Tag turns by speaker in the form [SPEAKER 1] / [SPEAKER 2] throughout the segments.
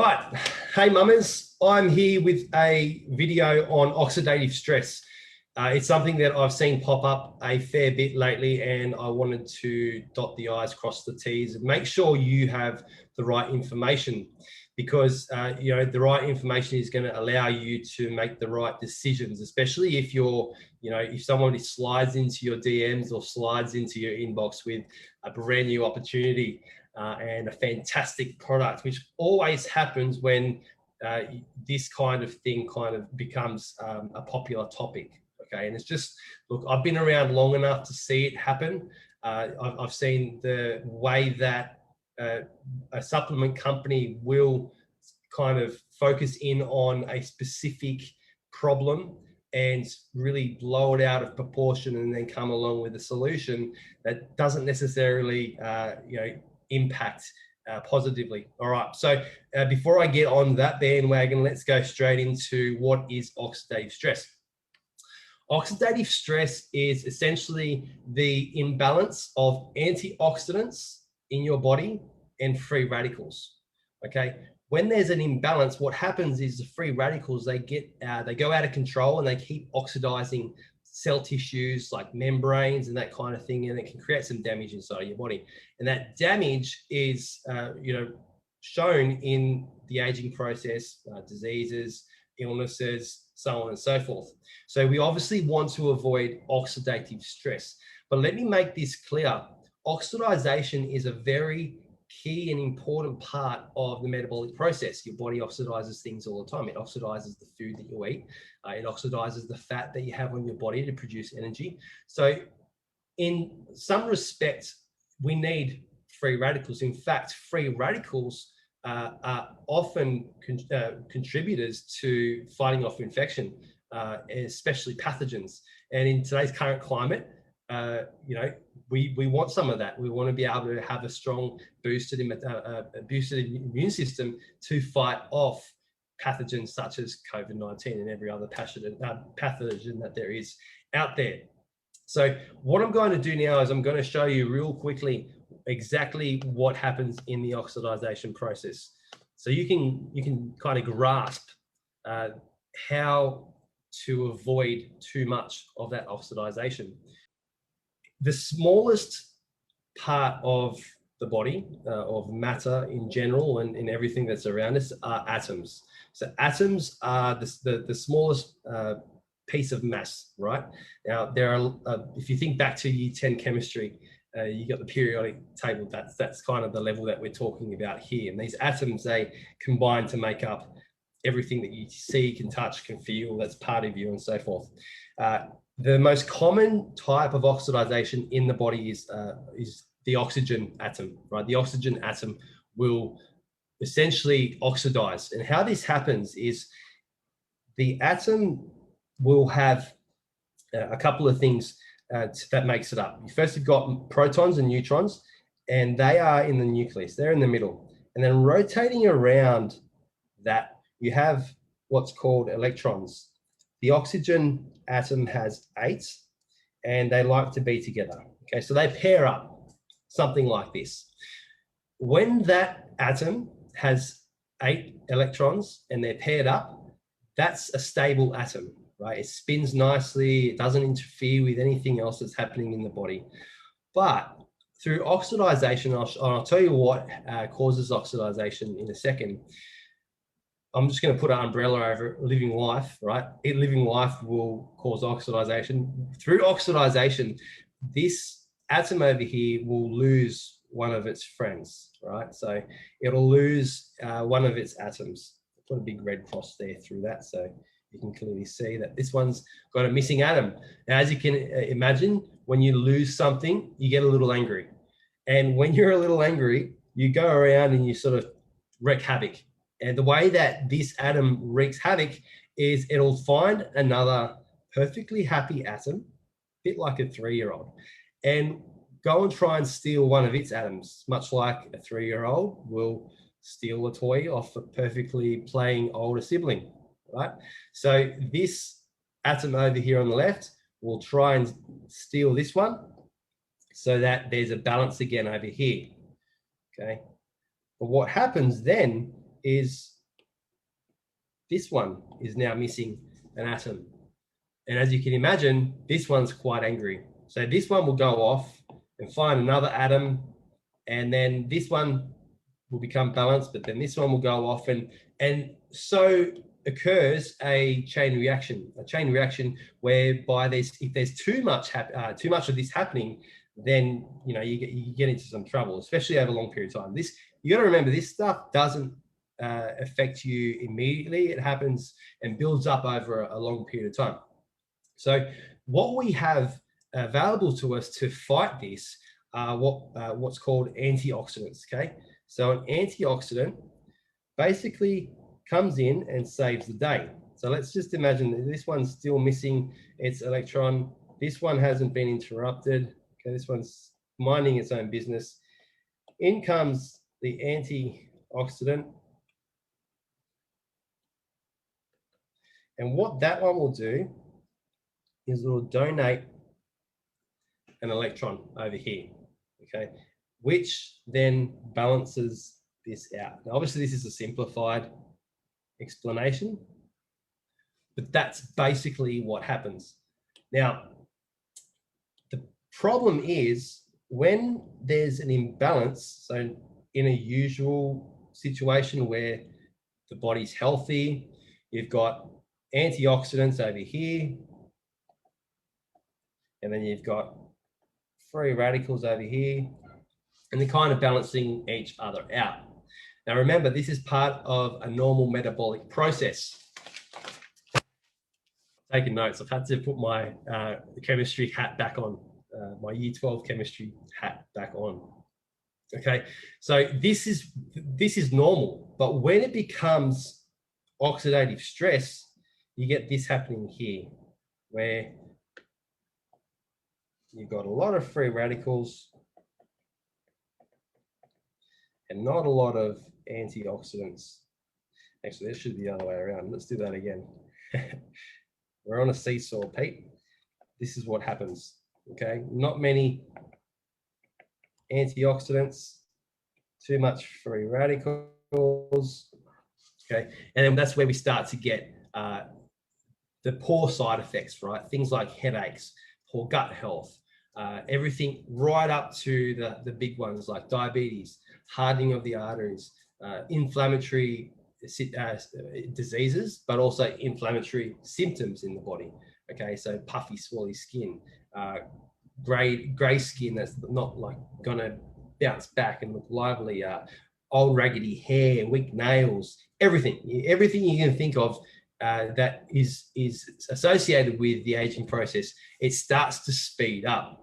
[SPEAKER 1] right. Hey, mummers. I'm here with a video on oxidative stress. It's something that I've seen pop up a fair bit lately, and I wanted to dot the I's, cross the T's, and make sure you have the right information, because the right information is going to allow you to make the right decisions, especially if if somebody slides into your DMs or slides into your inbox with a brand new opportunity and a fantastic product, which always happens when this kind of thing kind of becomes a popular topic. Okay, and it's just, look, I've been around long enough to see it happen. I've seen the way that a supplement company will kind of focus in on a specific problem and really blow it out of proportion, and then come along with a solution that doesn't necessarily impact positively. All right, so before I get on that bandwagon, let's go straight into what is oxidative stress. Oxidative stress is essentially the imbalance of antioxidants in your body and free radicals. Okay, when there's an imbalance, what happens is the free radicals, they go out of control, and they keep oxidizing cell tissues like membranes and that kind of thing, and it can create some damage inside of your body. And that damage is shown in the aging process, diseases, illnesses, so on and so forth. So we obviously want to avoid oxidative stress. But let me make this clear. Oxidization is a very key and important part of the metabolic process. Your body oxidizes things all the time. It oxidizes the food that you eat. It oxidizes the fat that you have on your body to produce energy. So in some respects, we need free radicals. In fact, free radicals are often contributors to fighting off infection, especially pathogens. And in today's current climate, we want some of that. We want to be able to have a strong boosted immune system to fight off pathogens such as COVID-19 and every other pathogen that there is out there. So what I'm going to do now is I'm going to show you real quickly exactly what happens in the oxidization process, so you can kind of grasp how to avoid too much of that oxidization. The smallest part of the body, of matter in general and in everything that's around us, are atoms. So atoms are the smallest piece of mass, right? Now, there are, if you think back to year 10 chemistry, you got the periodic table. That's kind of the level that we're talking about here. And these atoms, they combine to make up everything that you see, can touch, can feel, that's part of you, and so forth. The most common type of oxidization in the body is the oxygen atom, right? The oxygen atom will essentially oxidize. And how this happens is the atom will have a couple of things that makes it up. First, you've got protons and neutrons, and they are in the nucleus. They're in the middle. And then rotating around that, you have what's called electrons. The oxygen atom has 8, and they like to be together. Okay, so they pair up, something like this. When that atom has 8 electrons and they're paired up, that's a stable atom, right? It spins nicely. It doesn't interfere with anything else that's happening in the body. But through oxidization, I'll tell you what causes oxidization in a second. I'm just going to put an umbrella over living life, right? Living life will cause oxidization. Through oxidization, this atom over here will lose one of its friends, right? So it'll lose one of its atoms. Put a big red cross there through that, so you can clearly see that this one's got a missing atom. Now, as you can imagine, when you lose something, you get a little angry. And when you're a little angry, you go around and you sort of wreak havoc. And the way that this atom wreaks havoc is it'll find another perfectly happy atom, a bit like a 3-year-old, and go and try and steal one of its atoms, much like a 3-year-old will steal a toy off a perfectly playing older sibling, right? So this atom over here on the left will try and steal this one so that there's a balance again over here, okay? But what happens then is this one is now missing an atom. And as you can imagine, this one's quite angry. So this one will go off and find another atom, and then this one will become balanced, but then this one will go off, and so occurs a chain reaction whereby if there's too much of this happening, then you get into some trouble, especially over a long period of time. You got to remember, this stuff doesn't affect you immediately. It happens and builds up over a long period of time. So what we have available to us to fight this are what's called antioxidants. Okay, so an antioxidant basically comes in and saves the day. So let's just imagine that this one's still missing its electron. This one hasn't been interrupted. Okay, this one's minding its own business. In comes the antioxidant. And what that one will do is it will donate an electron over here, okay, which then balances this out. Now, obviously, this is a simplified explanation, but that's basically what happens. Now, the problem is when there's an imbalance, so in a usual situation where the body's healthy, you've got antioxidants over here, and then you've got free radicals over here, and they're kind of balancing each other out. Now, remember, this is part of a normal metabolic process. Taking notes, I've had to put my chemistry hat back on, my year 12 chemistry hat back on. Okay, so this is normal, but when it becomes oxidative stress, you get this happening here, where you've got a lot of free radicals and not a lot of antioxidants. Actually, this should be the other way around. Let's do that again. We're on a seesaw, Pete. This is what happens, okay? Not many antioxidants, too much free radicals, okay? And then that's where we start to get the poor side effects, right? Things like headaches, poor gut health, everything right up to the big ones like diabetes, hardening of the arteries, inflammatory diseases, but also inflammatory symptoms in the body. Okay, so puffy, swolly skin, gray skin that's not like gonna bounce back and look lively, old raggedy hair, weak nails, everything you can think of that is associated with the aging process, it starts to speed up.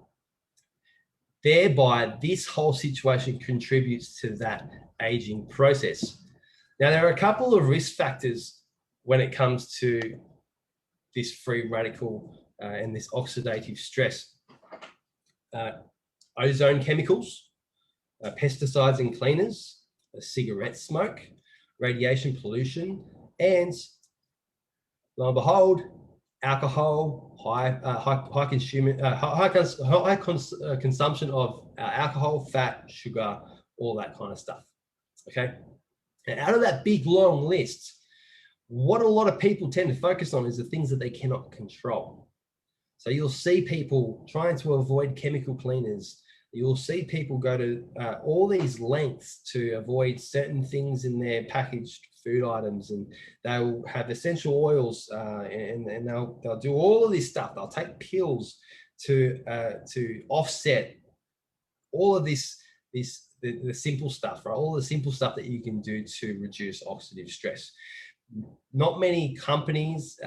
[SPEAKER 1] Thereby, this whole situation contributes to that aging process. Now, there are a couple of risk factors when it comes to this free radical and this oxidative stress. Ozone chemicals, pesticides and cleaners, cigarette smoke, radiation pollution, and lo and behold, alcohol, high consumption of alcohol, fat, sugar, all that kind of stuff. Okay, and out of that big long list, what a lot of people tend to focus on is the things that they cannot control. So you'll see people trying to avoid chemical cleaners. You'll see people go to all these lengths to avoid certain things in their packaged food items, and they'll have essential oils, and they'll do all of this stuff. They'll take pills to offset all of this the simple stuff, right? All the simple stuff that you can do to reduce oxidative stress. Not many companies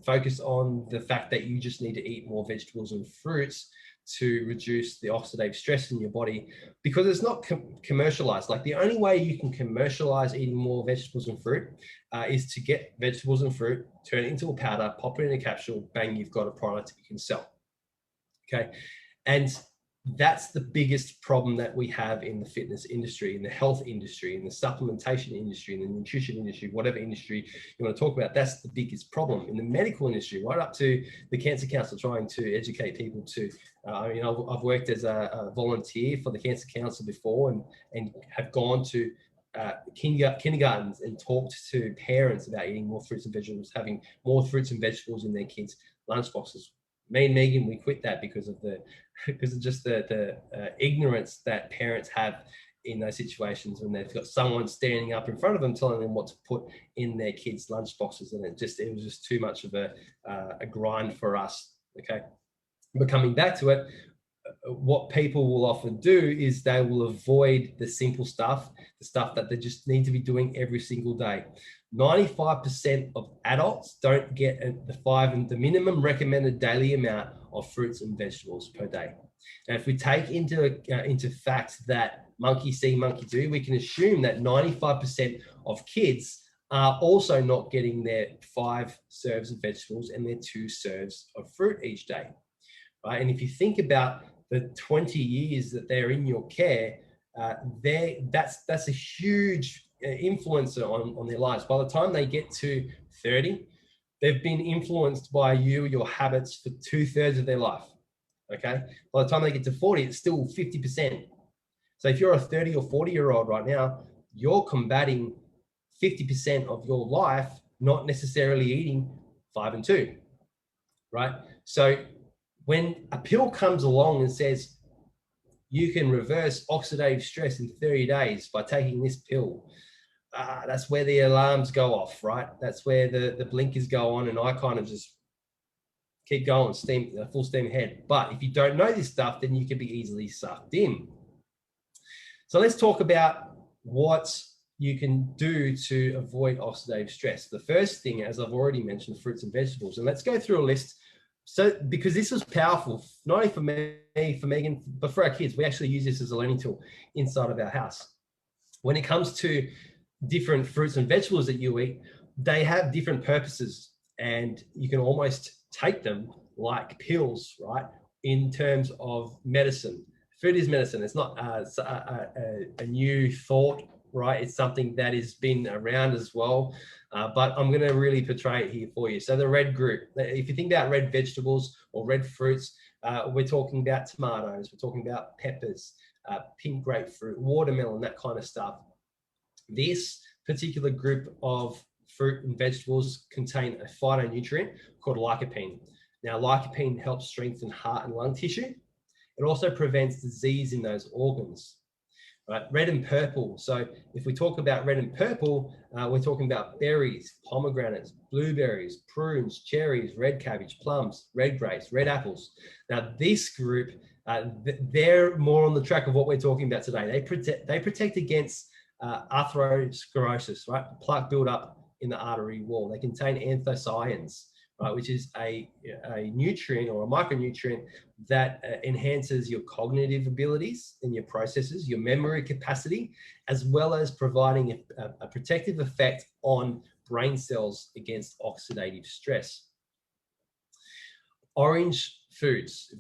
[SPEAKER 1] focus on the fact that you just need to eat more vegetables and fruits to reduce the oxidative stress in your body, because it's not commercialized. Like, the only way you can commercialize eating more vegetables and fruit is to get vegetables and fruit, turn it into a powder, pop it in a capsule, bang, you've got a product you can sell. Okay, and that's the biggest problem that we have in the fitness industry, in the health industry, in the supplementation industry, in the nutrition industry, whatever industry you want to talk about. That's the biggest problem. In the medical industry, right up to the Cancer Council, trying to educate people to, I've worked as a volunteer for the Cancer Council before, and have gone to kindergartens and talked to parents about eating more fruits and vegetables, having more fruits and vegetables in their kids' lunchboxes. Me and Megan, we quit that because of just the ignorance that parents have in those situations when they've got someone standing up in front of them telling them what to put in their kids' lunchboxes, and it was just too much of a grind for us. Okay, but coming back to it, what people will often do is they will avoid the simple stuff, the stuff that they just need to be doing every single day. 95% of adults don't get the minimum recommended daily amount of fruits and vegetables per day. And if we take into fact that monkey see, monkey do, we can assume that 95% of kids are also not getting their 5 serves of vegetables and their 2 serves of fruit each day. Right? And if you think about the 20 years that they're in your care, that's a huge influencer on their lives. By the time they get to 30, they've been influenced by your habits for 2/3 of their life. Okay. By the time they get to 40, it's still 50%. So if you're a 30 or 40-year-old right now, you're combating 50% of your life, not necessarily eating 5 and 2, right? So when a pill comes along and says you can reverse oxidative stress in 30 days by taking this pill, that's where the alarms go off, right? That's where the blinkers go on, and I kind of just keep going, full steam ahead. But if you don't know this stuff, then you can be easily sucked in. So let's talk about what you can do to avoid oxidative stress. The first thing, as I've already mentioned, fruits and vegetables. And let's go through a list. So because this was powerful, not only for me, for Megan, but for our kids. We actually use this as a learning tool inside of our house. When it comes to different fruits and vegetables that you eat, they have different purposes, and you can almost take them like pills, right? In terms of medicine. Food is medicine. It's not a new thought, right? It's something that has been around as well, but I'm going to really portray it here for you. So the red group, if you think about red vegetables or red fruits, we're talking about tomatoes, we're talking about peppers, pink grapefruit, watermelon, that kind of stuff. This particular group of fruit and vegetables contain a phytonutrient called lycopene. Now, lycopene helps strengthen heart and lung tissue. It also prevents disease in those organs. Right? Red and purple. So if we talk about red and purple, we're talking about berries, pomegranates, blueberries, prunes, cherries, red cabbage, plums, red grapes, red apples. Now this group, they're more on the track of what we're talking about today. They protect against atherosclerosis, right? Plaque buildup in the artery wall. They contain anthocyanins, right, which is a nutrient or a micronutrient that enhances your cognitive abilities and your processes, your memory capacity, as well as providing a protective effect on brain cells against oxidative stress. Orange foods.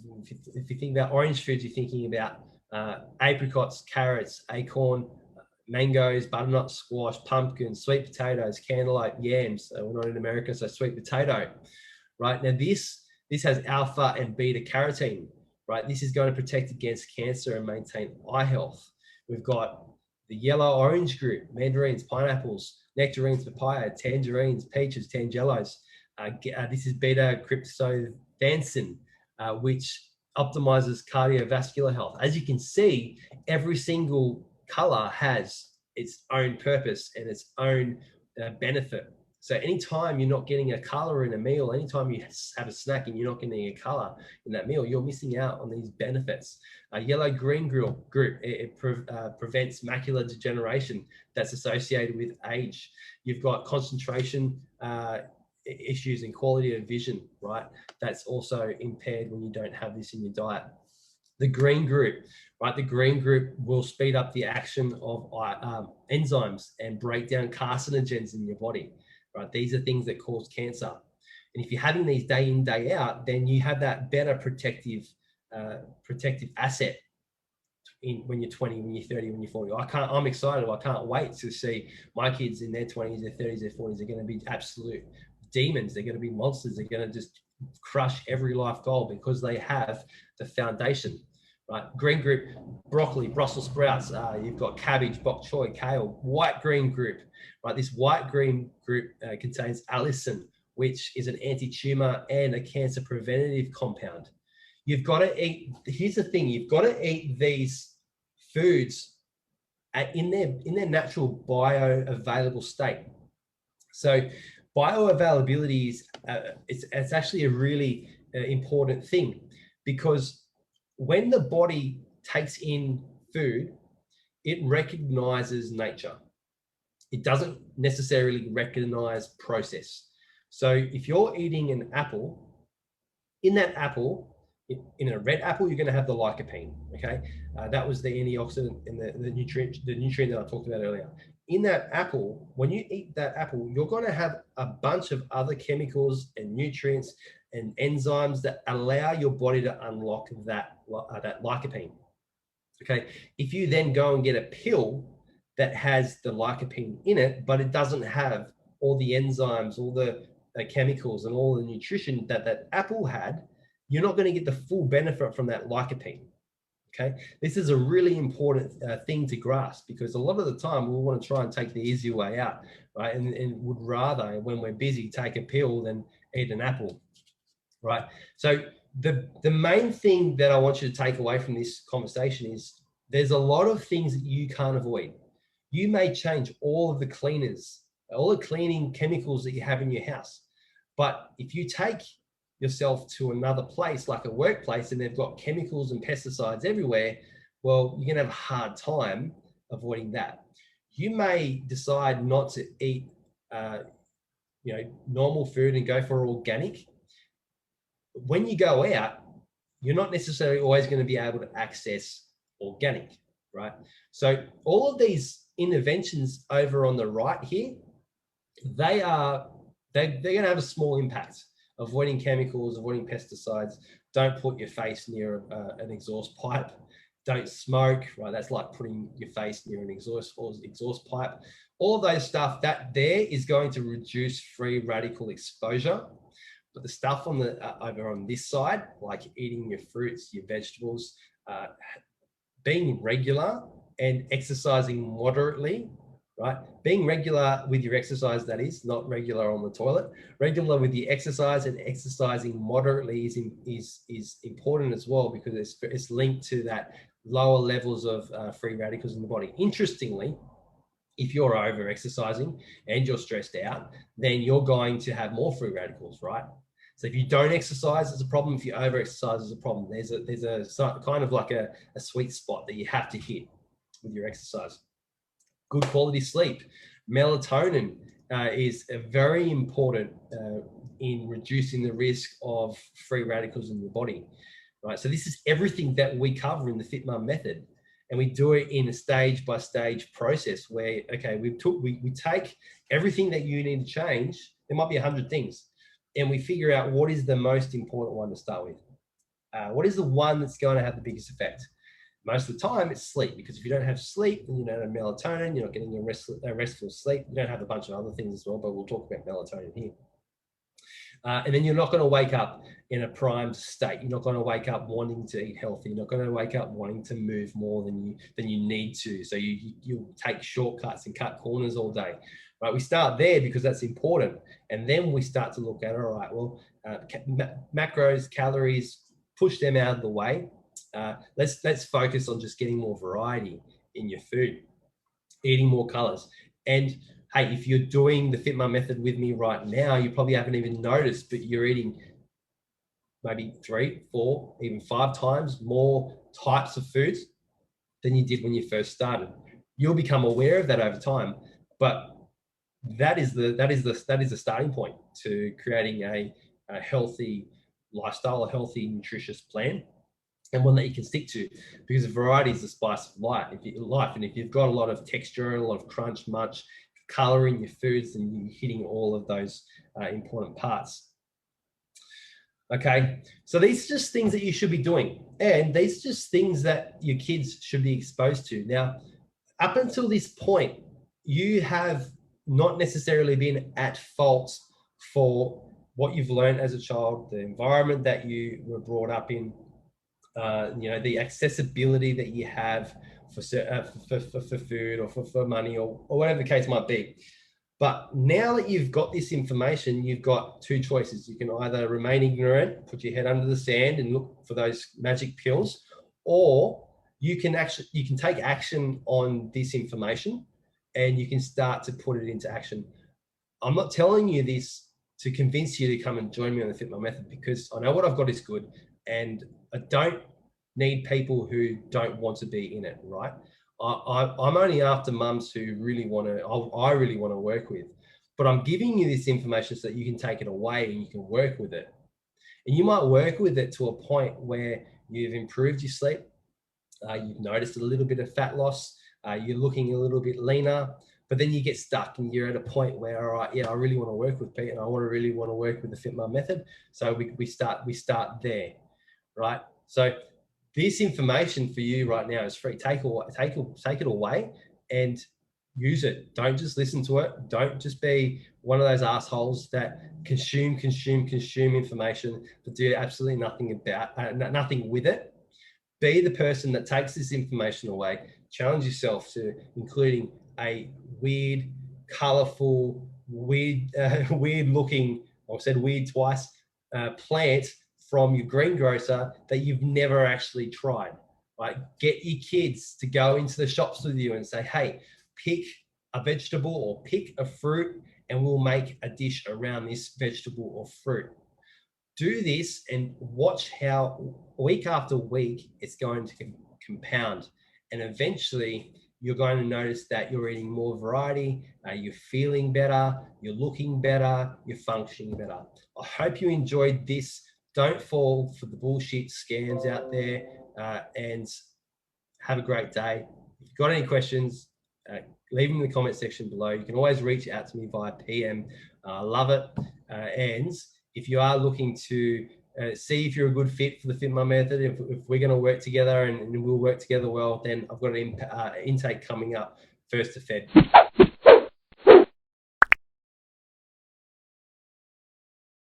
[SPEAKER 1] If you think about orange foods, you're thinking about apricots, carrots, acorn, mangoes, butternut squash, pumpkins, sweet potatoes, cantaloupe, yams. We're not in America, so sweet potato, right? Now this has alpha and beta carotene, right? This is going to protect against cancer and maintain eye health. We've got the yellow-orange group, mandarins, pineapples, nectarines, papaya, tangerines, peaches, tangelos. This is beta-cryptocyanin, which optimizes cardiovascular health. As you can see, every single color has its own purpose and its own benefit. So anytime you're not getting a color in a meal, anytime you have a snack and you're not getting a color in that meal, you're missing out on these benefits. Yellow-green group, it prevents macular degeneration that's associated with age. You've got concentration issues and quality of vision, right? That's also impaired when you don't have this in your diet. The green group, right? The green group will speed up the action of enzymes and break down carcinogens in your body, right? These are things that cause cancer. And if you're having these day in, day out, then you have that better protective asset when you're 20, when you're 30, when you're 40. I'm excited. I can't wait to see my kids in their 20s, their 30s, their 40s. They're going to be absolute demons. They're going to be monsters. They're going to just crush every life goal because they have the foundation, right? Green group, broccoli, Brussels sprouts, you've got cabbage, bok choy, kale. White green group, right? This white green group contains allicin, which is an anti-tumor and a cancer preventative compound. You've got to eat, here's the thing, you've got to eat these foods in their natural bioavailable state. So bioavailability is it's actually a really important thing, because when the body takes in food, it recognizes nature. It doesn't necessarily recognize process. So if you're eating an apple, in that apple, in a red apple, you're going to have the lycopene. Okay, that was the antioxidant and the nutrient that I talked about earlier. In that apple, when you eat that apple, you're going to have a bunch of other chemicals and nutrients and enzymes that allow your body to unlock that lycopene. Okay, if you then go and get a pill that has the lycopene in it, but it doesn't have all the enzymes, all the chemicals, and all the nutrition that that apple had, you're not going to get the full benefit from that lycopene. Okay, this is a really important thing to grasp, because a lot of the time we want to try and take the easy way out, right? And would rather, when we're busy, take a pill than eat an apple, right? So the main thing that I want you to take away from this conversation is there's a lot of things that you can't avoid. You may change all of the cleaners, all the cleaning chemicals that you have in your house, but if you take yourself to another place, like a workplace, and they've got chemicals and pesticides everywhere, well, you're going to have a hard time avoiding that. You may decide not to eat, normal food and go for organic. When you go out, you're not necessarily always going to be able to access organic, right? So all of these interventions over on the right here, they're going to have a small impact. Avoiding chemicals, avoiding pesticides. Don't put your face near an exhaust pipe. Don't smoke, right? That's like putting your face near an exhaust pipe. All of those stuff, that there is going to reduce free radical exposure. But the stuff on the over on this side, like eating your fruits, your vegetables, being regular and exercising moderately, right? Being regular with your exercise, that is, not regular on the toilet. Regular with the exercise, and exercising moderately is important as well, because it's linked to that lower levels of free radicals in the body. Interestingly, if you're over exercising and you're stressed out, then you're going to have more free radicals, right? So if you don't exercise, it's a problem. If you over exercise, it's a problem. There's a kind of like a sweet spot that you have to hit with your exercise. Good quality sleep. Melatonin is very important in reducing the risk of free radicals in the body, right? So this is everything that we cover in the Fit Mum method, and we do it in a stage by stage process where, okay, we take everything that you need to change. There might be 100 things, and we figure out what is the most important one to start with. What is the one that's going to have the biggest effect? Most of the time it's sleep, because if you don't have sleep, then you don't have melatonin, you're not getting a restful sleep. You don't have a bunch of other things as well, but we'll talk about melatonin here. And then you're not going to wake up in a primed state. You're not going to wake up wanting to eat healthy. You're not going to wake up wanting to move more than you need to. So you'll take shortcuts and cut corners all day. Right? We start there because that's important. And then we start to look at, all right, well, macros, calories, push them out of the way. Let's focus on just getting more variety in your food, eating more colors. And hey, if you're doing the Fit Mum method with me right now, you probably haven't even noticed, but you're eating maybe 3, 4, even 5 times more types of foods than you did when you first started. You'll become aware of that over time, but that is the starting point to creating a healthy lifestyle, a healthy, nutritious plan, and one that you can stick to, because variety is the spice of life. And if you've got a lot of texture, a lot of crunch, much color in your foods, then you're hitting all of those important parts. Okay, so these are just things that you should be doing, and these are just things that your kids should be exposed to. Now, up until this point, you have not necessarily been at fault for what you've learned as a child, the environment that you were brought up in, you know, the accessibility that you have for food or for money or whatever the case might be. But now that you've got this information, you've got two choices. You can either remain ignorant, put your head under the sand and look for those magic pills, or you can take action on this information and you can start to put it into action. I'm not telling you this to convince you to come and join me on the Fit My Method, because I know what I've got is good and I don't need people who don't want to be in it, right? I'm only after mums who really want to, I really want to work with, but I'm giving you this information so that you can take it away and you can work with it. And you might work with it to a point where you've improved your sleep, you've noticed a little bit of fat loss, you're looking a little bit leaner, but then you get stuck and you're at a point where, all right, yeah, I really want to work with Pete and I really want to work with the Fit My Method. So we start there, right? So this information for you right now is free. Take it away and use it. Don't just listen to it. Don't just be one of those assholes that consume information but do absolutely nothing with it. Be the person that takes this information away. Challenge yourself to including a weird, colorful, weird looking, I said weird twice, plant from your greengrocer that you've never actually tried. Right? Get your kids to go into the shops with you and say, hey, pick a vegetable or pick a fruit and we'll make a dish around this vegetable or fruit. Do this and watch how week after week it's going to compound. And eventually you're going to notice that you're eating more variety, you're feeling better, you're looking better, you're functioning better. I hope you enjoyed this. Don't fall for the bullshit scams out there, and have a great day. If you've got any questions, leave them in the comment section below. You can always reach out to me via PM. I love it. And if you are looking to see if you're a good fit for the Fit My Method, if we're going to work together and we'll work together well, then I've got an intake coming up 1st of Feb.